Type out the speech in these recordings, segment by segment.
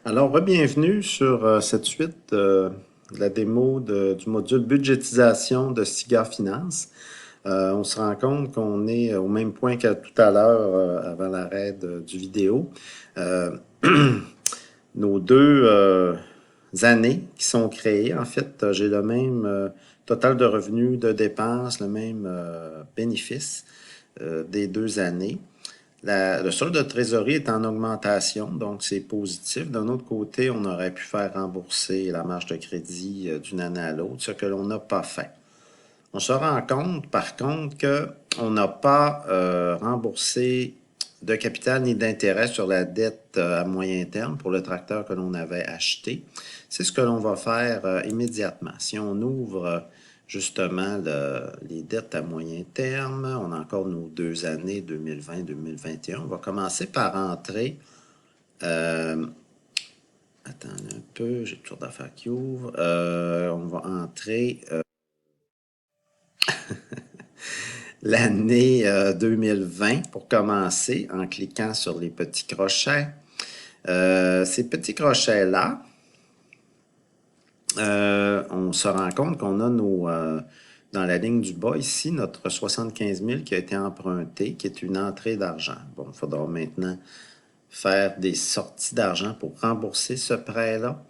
Alors, bienvenue sur cette suite de la démo du module budgétisation de SIGA Finance. On se rend compte qu'on est au même point que tout à l'heure avant l'arrêt du vidéo. Euh, nos deux années qui sont créées, en fait, j'ai le même total de revenus, de dépenses, le même bénéfice des deux années. Le solde de trésorerie est en augmentation, donc c'est positif. D'un autre côté, on aurait pu faire rembourser la marge de crédit d'une année à l'autre, ce que l'on n'a pas fait. On se rend compte, par contre, qu'on n'a pas remboursé de capital ni d'intérêt sur la dette à moyen terme pour le tracteur que l'on avait acheté. C'est ce que l'on va faire immédiatement. Si on ouvre justement les dettes à moyen terme, on a encore nos deux années 2020-2021. On va commencer par entrer. Attends un peu, j'ai toujours d'affaires qui ouvrent. On va entrer l'année 2020 pour commencer en cliquant sur les petits crochets. Ces petits crochets-là, on se rend compte qu'on a dans la ligne du bas ici, notre 75 000 qui a été emprunté, qui est une entrée d'argent. Bon, il faudra maintenant faire des sorties d'argent pour rembourser ce prêt-là.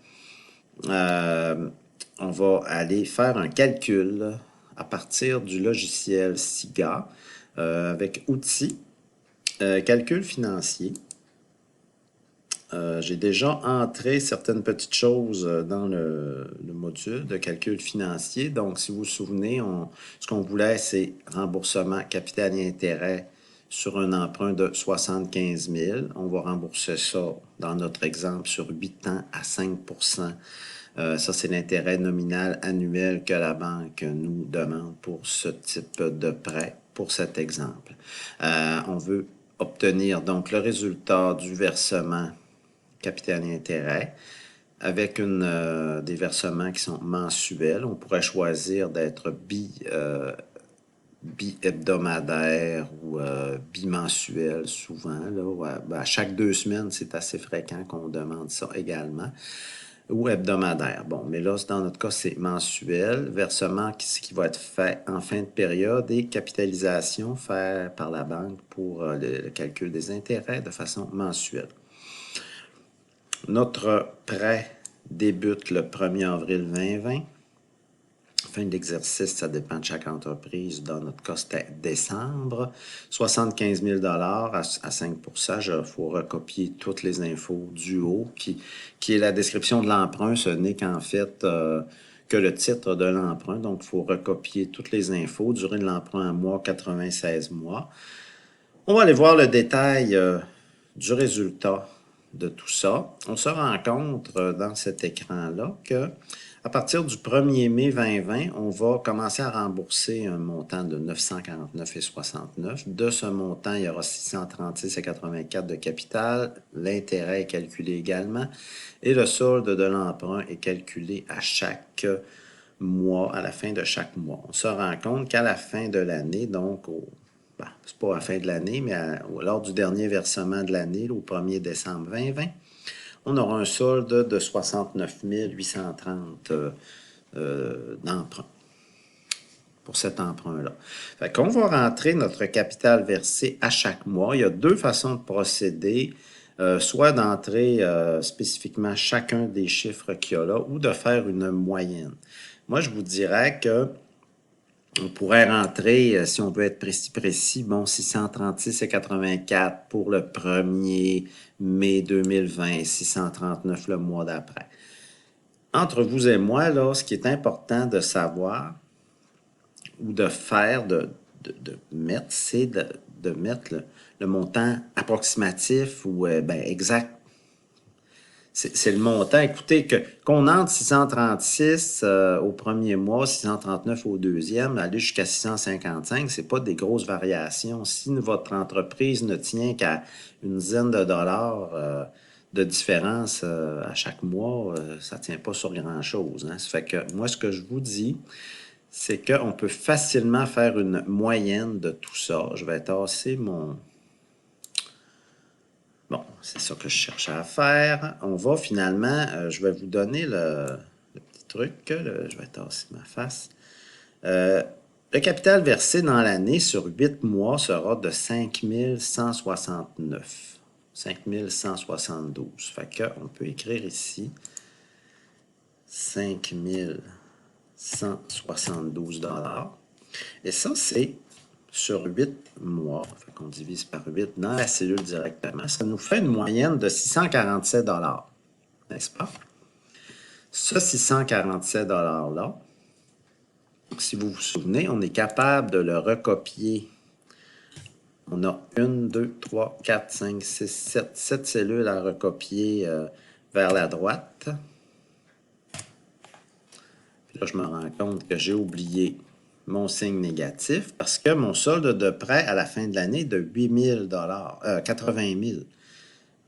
On va aller faire un calcul à partir du logiciel SIGA avec outils, calcul financier. J'ai déjà entré certaines petites choses dans le module de calcul financier. Donc, si vous vous souvenez, ce qu'on voulait, c'est remboursement capital et intérêt sur un emprunt de 75 000. On va rembourser ça, dans notre exemple, sur 8 ans à 5 ça, c'est l'intérêt nominal annuel que la banque nous demande pour ce type de prêt, pour cet exemple. On veut obtenir donc le résultat du versement capital et intérêt avec des versements qui sont mensuels. On pourrait choisir d'être bi-hebdomadaire ou bimensuel souvent. Là, à chaque 2 semaines, c'est assez fréquent qu'on demande ça également. Ou hebdomadaire. Bon, mais là, dans notre cas, c'est mensuel. Versement qui va être fait en fin de période et capitalisation faite par la banque pour le calcul des intérêts de façon mensuelle. Notre prêt débute le 1er avril 2020. Fin de l'exercice, ça dépend de chaque entreprise. Dans notre cas, c'était décembre. 75 000 à 5 il faut recopier toutes les infos du haut, qui est la description de l'emprunt. Ce n'est qu'en fait que le titre de l'emprunt. Donc, il faut recopier toutes les infos. Durée de l'emprunt en mois, 96 mois. On va aller voir le détail du résultat de tout ça. On se rend compte dans cet écran-là que à partir du 1er mai 2020, on va commencer à rembourser un montant de 949,69. De ce montant, il y aura 636,84 de capital. L'intérêt est calculé également. Et le solde de l'emprunt est calculé à chaque mois, à la fin de chaque mois. On se rend compte qu'à la fin de l'année, donc c'est pas à la fin de l'année, mais lors du dernier versement de l'année, au 1er décembre 2020, on aura un solde de 69 830 d'emprunt pour cet emprunt-là. Fait qu'on va rentrer notre capital versé à chaque mois. Il y a deux façons de procéder. Soit d'entrer spécifiquement chacun des chiffres qu'il y a là ou de faire une moyenne. Moi, je vous dirais que on pourrait rentrer, si on veut être précis, bon, 636,84 pour le 1er mai 2020, 639 le mois d'après. Entre vous et moi, là, ce qui est important de savoir ou de faire, de mettre, c'est de mettre le montant approximatif ou exact. C'est le montant. Écoutez, qu'on entre 636 au premier mois, 639 au deuxième, aller jusqu'à 655, c'est pas des grosses variations. Si votre entreprise ne tient qu'à une dizaine de dollars de différence à chaque mois, ça tient pas sur grand-chose. Hein. Ça fait que moi, ce que je vous dis, c'est qu'on peut facilement faire une moyenne de tout ça. Je vais tasser Bon, c'est ça que je cherchais à faire. On va finalement, je vais vous donner le petit truc, je vais tasser ma face. Le capital versé dans l'année sur 8 mois sera de 5169. 5172. Fait qu'on peut écrire ici 5172 $. Et ça, c'est sur 8 mois. Fait qu'on divise par 8 dans la cellule directement. Ça nous fait une moyenne de 647 $, n'est-ce pas? Ce 647 $-là, si vous vous souvenez, on est capable de le recopier. On a 1, 2, 3, 4, 5, 6, 7 cellules à recopier vers la droite. Puis là, je me rends compte que j'ai oublié mon signe négatif parce que mon solde de prêt à la fin de l'année est de 8 000 80 000. Il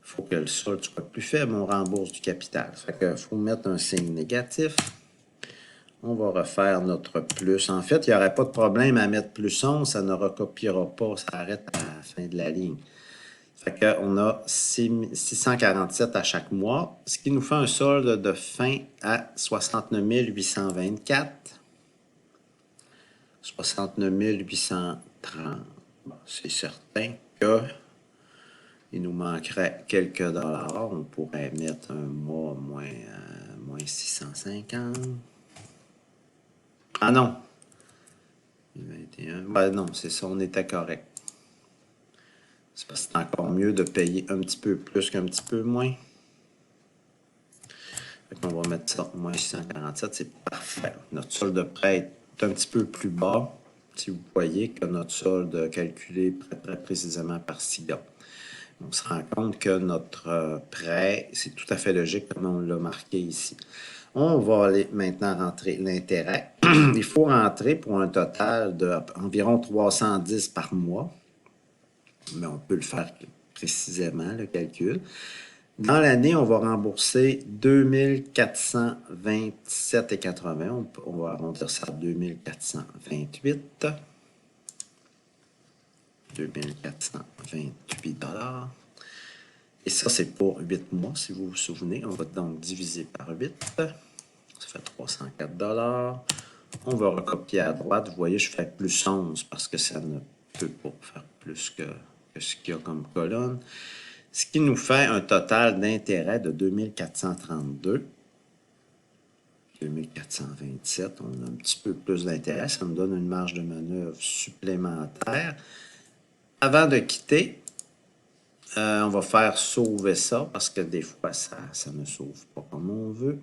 faut que le solde soit plus faible, on rembourse du capital. Fait qu'il faut mettre un signe négatif. On va refaire notre plus. En fait, il n'y aurait pas de problème à mettre plus 11, ça ne recopiera pas, ça arrête à la fin de la ligne. Fait qu'on a 647 à chaque mois, ce qui nous fait un solde de fin à 69 824. 69 830. Bon, c'est certain qu'il nous manquerait quelques dollars. On pourrait mettre un mois moins 650. Ah non! 21. Ben non, c'est ça, on était correct. C'est parce que c'est encore mieux de payer un petit peu plus qu'un petit peu moins. Fait qu'on va mettre ça, moins 647, c'est parfait. Notre solde de prêt est un petit peu plus bas, si vous voyez, que notre solde calculé très précisément par SIGA. On se rend compte que notre prêt, c'est tout à fait logique comme on l'a marqué ici. On va aller maintenant rentrer l'intérêt. Il faut rentrer pour un total d'environ 310 par mois. Mais on peut le faire précisément, le calcul. Dans l'année, on va rembourser 2427,80. On va arrondir ça à 2428. 2428 $. Et ça, c'est pour 8 mois, si vous vous souvenez. On va donc diviser par 8. Ça fait 304 $. On va recopier à droite. Vous voyez, je fais plus 11 parce que ça ne peut pas faire plus que ce qu'il y a comme colonne. Ce qui nous fait un total d'intérêt de 2432. 2427, on a un petit peu plus d'intérêt. Ça nous donne une marge de manœuvre supplémentaire. Avant de quitter, on va faire sauver ça parce que des fois, ça ne sauve pas comme on veut.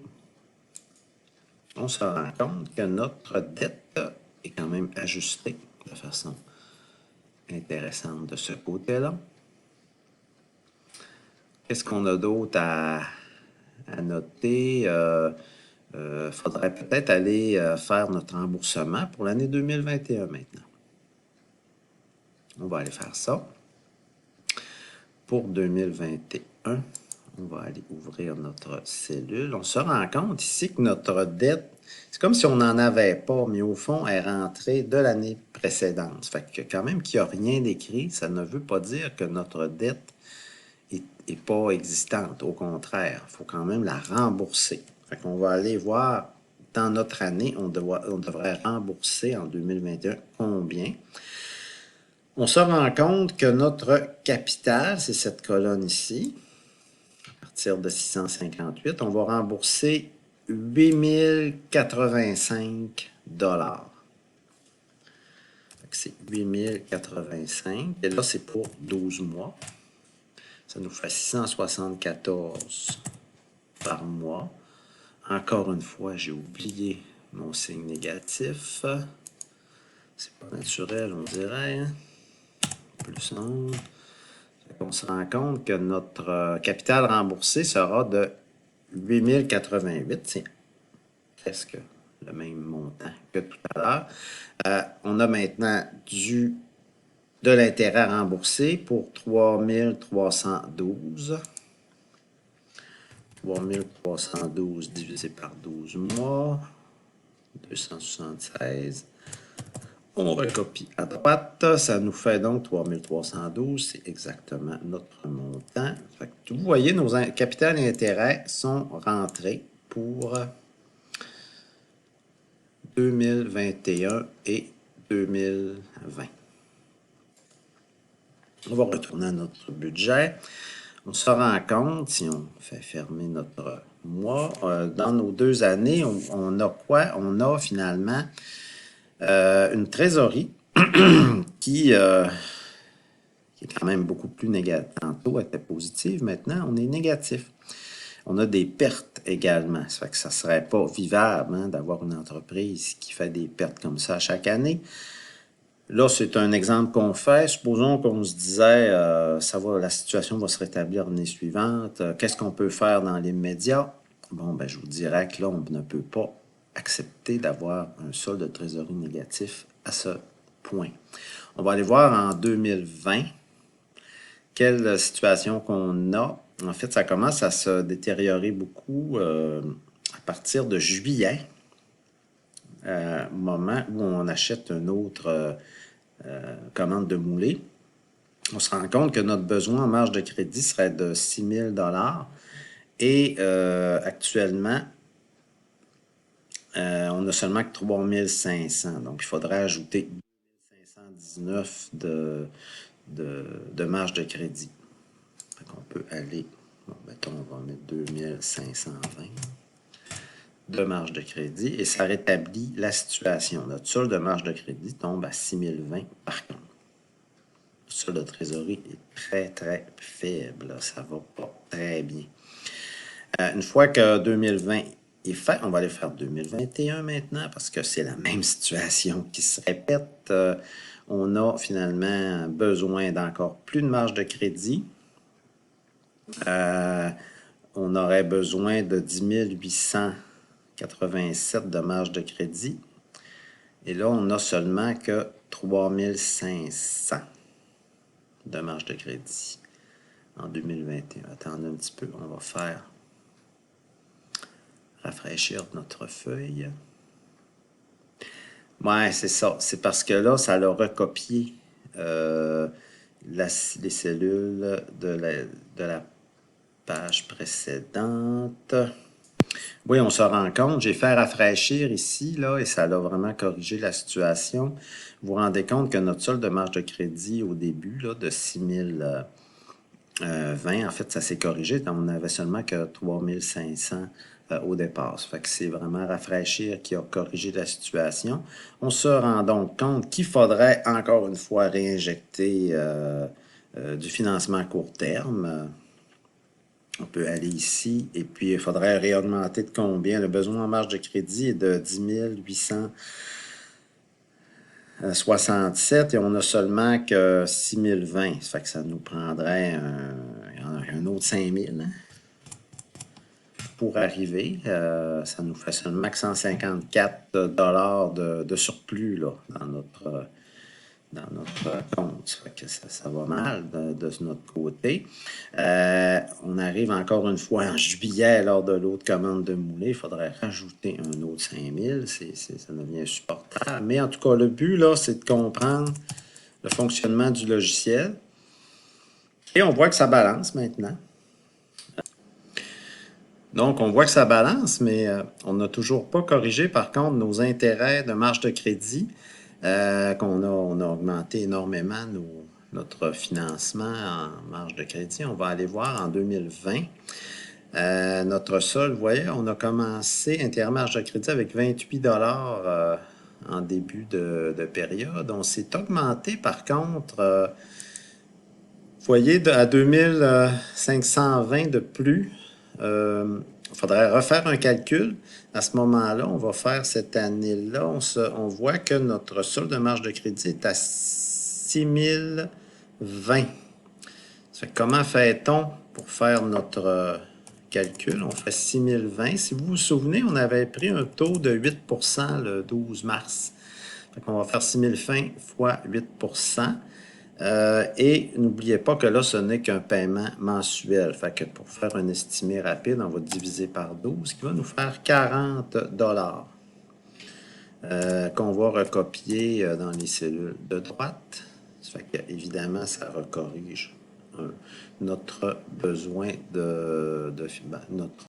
On se rend compte que notre dette est quand même ajustée de façon intéressante de ce côté-là. Qu'est-ce qu'on a d'autre à noter? Faudrait peut-être aller faire notre remboursement pour l'année 2021 maintenant. On va aller faire ça. Pour 2021, on va aller ouvrir notre cellule. On se rend compte ici que notre dette, c'est comme si on n'en avait pas, mais au fond, elle est rentrée de l'année précédente. Fait que quand même qu'il n'y a rien d'écrit, ça ne veut pas dire que notre dette n'est pas existante. Au contraire, il faut quand même la rembourser. Fait qu'on va aller voir dans notre année, on devrait rembourser en 2021 combien. On se rend compte que notre capital, c'est cette colonne ici, à partir de 658, on va rembourser 8085 $. C'est 8085. Et là, c'est pour 12 mois. Ça nous fait 674 par mois. Encore une fois, j'ai oublié mon signe négatif. C'est pas naturel, on dirait. Hein? Plus 11. On se rend compte que notre capital remboursé sera de 8088. C'est presque le même montant que tout à l'heure. On a maintenant de l'intérêt remboursé pour 3312. 3312 divisé par 12 mois. 276. On recopie à droite. Ça nous fait donc 3312. C'est exactement notre montant. temps. Fait que vous voyez, nos capitales et intérêts sont rentrés pour 2021 et 2020. On va retourner à notre budget. On se rend compte, si on fait fermer notre mois, dans nos 2 années, on a quoi? On a finalement une trésorerie qui est quand même beaucoup plus négative. Tantôt, elle était positive. Maintenant, on est négatif. On a des pertes également. Ça fait que ça ne serait pas vivable hein, d'avoir une entreprise qui fait des pertes comme ça chaque année. Là, c'est un exemple qu'on fait. Supposons qu'on se disait, la situation va se rétablir l'année suivante. Qu'est-ce qu'on peut faire dans l'immédiat? Bon, ben, je vous dirais que là, on ne peut pas accepter d'avoir un solde de trésorerie négatif à ce point. On va aller voir en 2020 quelle situation qu'on a. En fait, ça commence à se détériorer beaucoup à partir de juillet, au moment où on achète une autre commande de moulée. On se rend compte que notre besoin en marge de crédit serait de 6 000 et actuellement, on n'a seulement que 3 500. Donc, il faudrait ajouter 519 de marge de crédit. On peut aller, bon, mettons, on va mettre 2520 de marge de crédit et ça rétablit la situation. Notre solde de marge de crédit tombe à 6020 par contre. Le solde de trésorerie est très, très faible. Ça ne va pas très bien. Une fois que 2020 est fait, on va aller faire 2021 maintenant parce que c'est la même situation qui se répète. On a finalement besoin d'encore plus de marge de crédit. On aurait besoin de 10 887 de marge de crédit. Et là, on n'a seulement que 3 500 de marge de crédit en 2021. Attendez un petit peu, on va faire rafraîchir notre feuille. Ouais, c'est ça. C'est parce que là, ça a recopié les cellules de la page précédente. Oui, on se rend compte. J'ai fait rafraîchir ici, là, et ça a vraiment corrigé la situation. Vous vous rendez compte que notre solde de marge de crédit au début, là, de 6 020, en fait, ça s'est corrigé. On n'avait seulement que 3 500 au départ. Ça fait que c'est vraiment rafraîchir qui a corrigé la situation. On se rend donc compte qu'il faudrait encore une fois réinjecter du financement à court terme. On peut aller ici et puis il faudrait réaugmenter de combien? Le besoin en marge de crédit est de 10 867 et on n'a seulement que 6 020. Ça fait que ça nous prendrait un autre 5 000 hein, pour arriver. Ça nous fait seulement que 154 $ de surplus là, dans notre compte. Ça fait que ça va mal de notre côté. On arrive encore une fois en juillet lors de l'autre commande de moulée. Il faudrait rajouter un autre 5 000. Ça devient insupportable. Mais en tout cas, le but, là, c'est de comprendre le fonctionnement du logiciel. Et on voit que ça balance maintenant. Donc, on voit que ça balance, mais on n'a toujours pas corrigé, par contre, nos intérêts de marge de crédit, on a augmenté énormément notre financement en marge de crédit. On va aller voir en 2020. Notre solde, vous voyez, on a commencé intérêt marge de crédit avec 28 $ en début de période. On s'est augmenté, par contre, vous voyez, à 2520 de plus. Il faudrait refaire un calcul. À ce moment-là, on va faire cette année-là. On voit que notre solde de marge de crédit est à 6 020. Ça fait que comment fait-on pour faire notre calcul? On fait 6 020. Si vous vous souvenez, on avait pris un taux de 8 % le 12 mars. Fait qu'on va faire 6 020 fois 8 %. Et n'oubliez pas que là, ce n'est qu'un paiement mensuel. Fait que pour faire un estimé rapide, on va diviser par 12, qui va nous faire 40 $ qu'on va recopier dans les cellules de droite. Ça fait que, évidemment, ça recorrige notre besoin de notre